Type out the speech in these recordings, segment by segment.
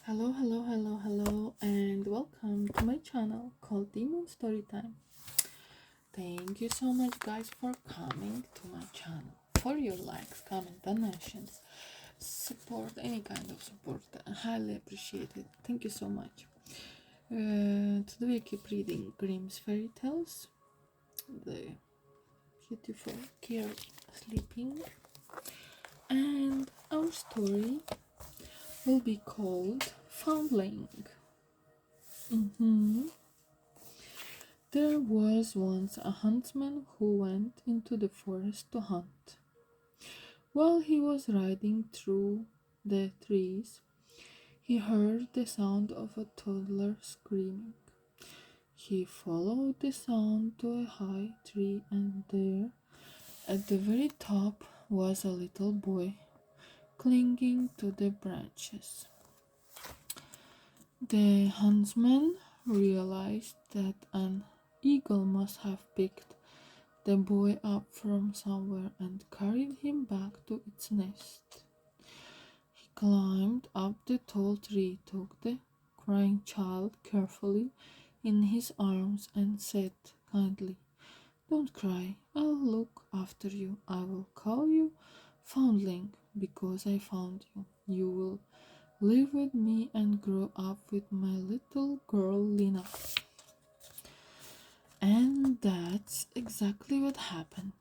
Hello, and welcome to my channel called Demon Storytime. Thank you so much, guys, for coming to my channel. For your likes, comment, donations, support, any kind of support, I highly appreciate it. Thank you so much. Today I keep reading Grimm's fairy tales, the beautiful girl sleeping, and our story will be called Foundling. There was once a huntsman who went into the forest to hunt. While he was riding through the trees, he heard the sound of a toddler screaming. He followed the sound to a high tree, and there, at the very top, was a little boy clinging to the branches. The huntsman realized that an eagle must have picked the boy up from somewhere and carried him back to its nest. He climbed up the tall tree, took the crying child carefully in his arms, and said kindly, "Don't cry, I'll look after you. I will call you Foundling because I found you. You will live with me and grow up with my little girl Lina." And that's exactly what happened.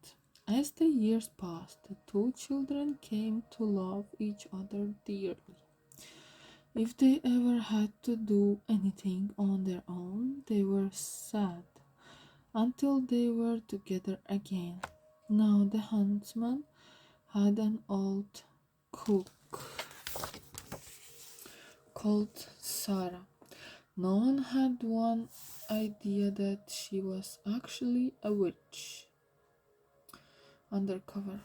As the years passed, the two children came to love each other dearly. If they ever had to do anything on their own, they were sad until they were together again. Now the huntsman had an old cook called Sarah. No one had one idea that she was actually a witch undercover.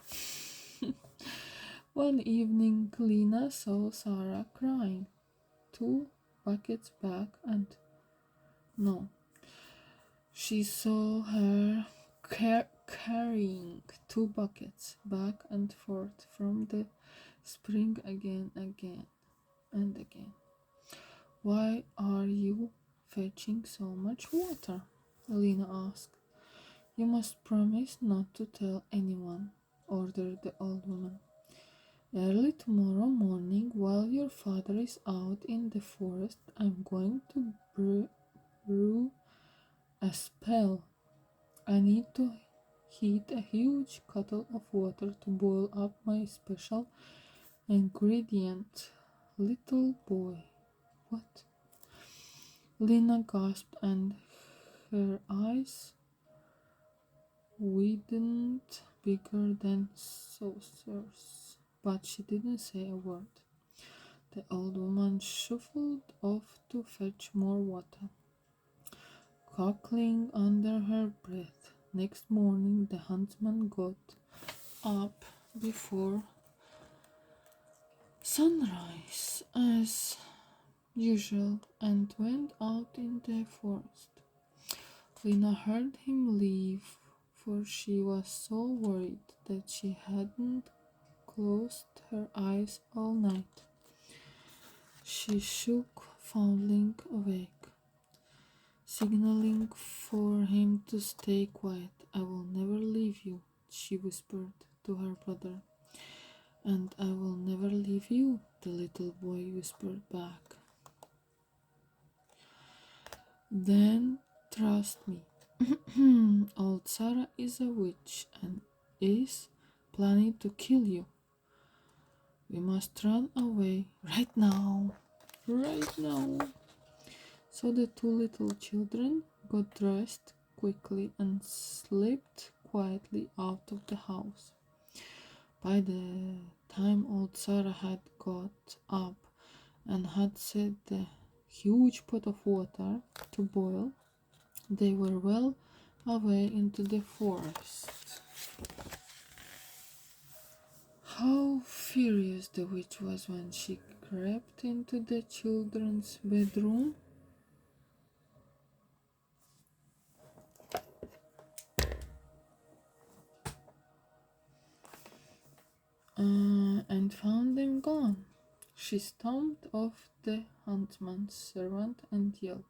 One evening, Lena saw Sarah crying. Two buckets back and no, she saw her carrying two buckets back and forth from the spring again and again. "Why are you fetching so much water?" Lena asked. "You must promise not to tell anyone," ordered the old woman. "Early tomorrow morning, while your father is out in the forest, I'm going to brew a spell. I need to heat a huge kettle of water to boil up my special ingredient." "Little boy, what?" Lena gasped, and her eyes widened bigger than saucers, but she didn't say a word. The old woman shuffled off to fetch more water, cackling under her breath. Next morning, the huntsman got up before sunrise, as usual, and went out in the forest. Lena heard him leave, for she was so worried that she hadn't closed her eyes all night. She shook Foundling awake, signaling for him to stay quiet. "I will never leave you," she whispered to her brother. "And I will never leave you," the little boy whispered back. "Then trust me. Old Sarah is a witch and is planning to kill you. We must run away right now. Right now." So the two little children got dressed quickly and slipped quietly out of the house. By the time old Sarah had got up and had set the huge pot of water to boil, they were well away into the forest. How furious the witch was when she crept into the children's bedroom. And found them gone. She stomped off the huntsman's servant and yelled,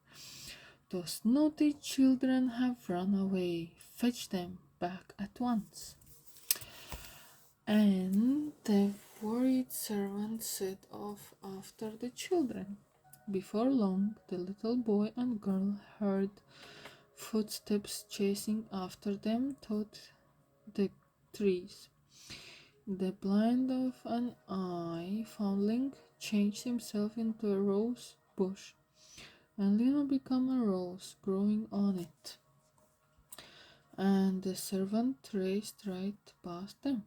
"Those naughty children have run away. Fetch them back at once." And the worried servant set off after the children. Before long, the little boy and girl heard footsteps chasing after them through the trees. The blind of an eye, Foundling changed himself into a rose bush, and Lena became a rose growing on it. And the servant raced right past them.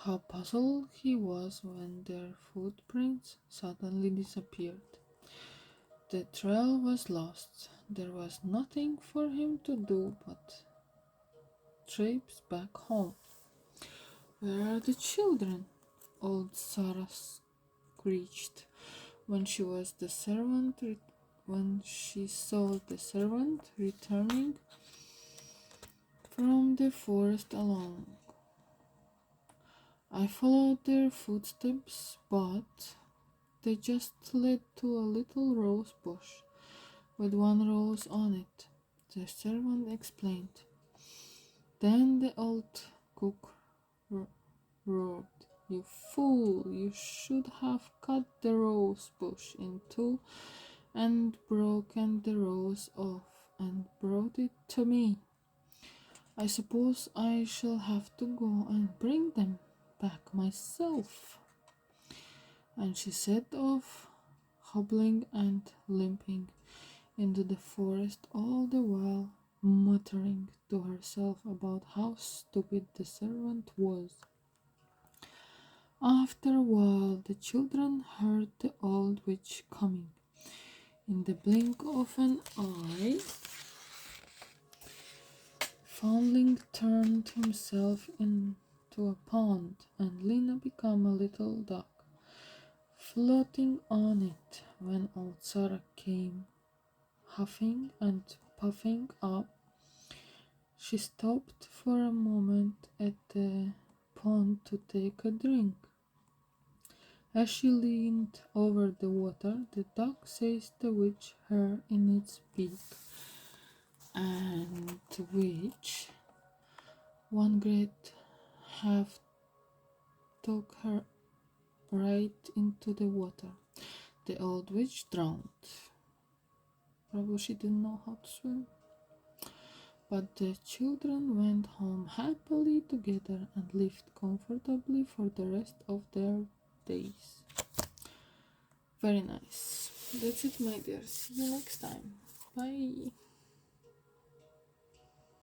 How puzzled he was when their footprints suddenly disappeared. The trail was lost. There was nothing for him to do but traipse back home. "Where are the children?" old Sarah screeched when she saw the servant returning from the forest alone. "I followed their footsteps, but they just led to a little rose bush with one rose on it," the servant explained. Then the old cook roared, "You fool! You should have cut the rose bush in two and broken the rose off and brought it to me. I suppose I shall have to go and bring them back myself." And she set off, hobbling and limping into the forest, all the while muttering to herself about how stupid the servant was. After a while, the children heard the old witch coming. In the blink of an eye, Foundling turned himself into a pond, and Lena became a little duck, floating on it. When old Sarah came, huffing and puffing up, she stopped for a moment at the pond to take a drink. As she leaned over the water, the duck seized the witch hair in its beak, and the witch, one great half, took her right into the water. The old witch drowned. Probably she didn't know how to swim. But the children went home happily together and lived comfortably for the rest of their days. Very nice. That's it, my dear. See you next time. Bye.